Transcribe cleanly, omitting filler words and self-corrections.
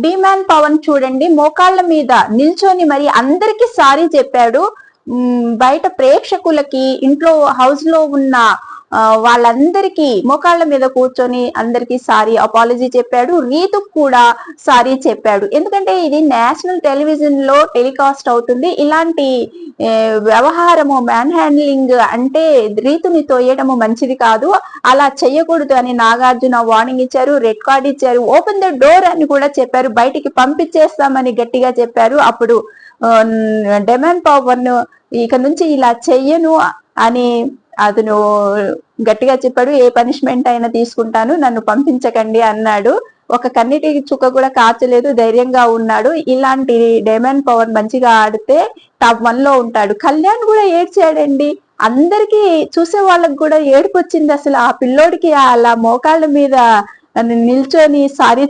Demand Pawan చూడండి, మోకాళ్ళ మీద నిల్చొని మరి అందరికి సారీ చెప్పాడు. బయట ప్రేక్షకులకి, ఇంట్లో హౌస్ లో ఉన్న వాళ్ళందరికీ మోకాళ్ళ మీద కూర్చొని అందరికి సారీ అపాలజీ చెప్పాడు. రీతుకు కూడా సారీ చెప్పాడు. ఎందుకంటే ఇది నేషనల్ టెలివిజన్ లో టెలికాస్ట్ అవుతుంది. ఇలాంటి వ్యవహారము, మ్యాన్ హ్యాండ్లింగ్ అంటే రీతుని తోయడము మంచిది కాదు, అలా చెయ్యకూడదు అని నాగార్జున వార్నింగ్ ఇచ్చారు, రెడ్ కార్డ్ ఇచ్చారు, ఓపెన్ ద డోర్ అని కూడా చెప్పారు, బయటికి పంపించేస్తామని గట్టిగా చెప్పారు. అప్పుడు డిమాండ్ పవన్ ఇక నుంచి ఇలా చెయ్యను అని అతను గట్టిగా చెప్పాడు. ఏ పనిష్మెంట్ అయినా తీసుకుంటాను, నన్ను పంపించకండి అన్నాడు. ఒక కన్నీటి చుక్క కూడా కాచలేదు, ధైర్యంగా ఉన్నాడు. ఇలాంటి డిమాండ్ పవన్ మంచిగా ఆడితే టాప్ 1 లో ఉంటాడు. కళ్యాణ్ కూడా ఏడ్చాడండి. అందరికి చూసే వాళ్ళకి కూడా ఏడుపు వచ్చింది. అసలు ఆ పిల్లోడికి అలా మోకాళ్ళ మీద నిల్చొని సారీ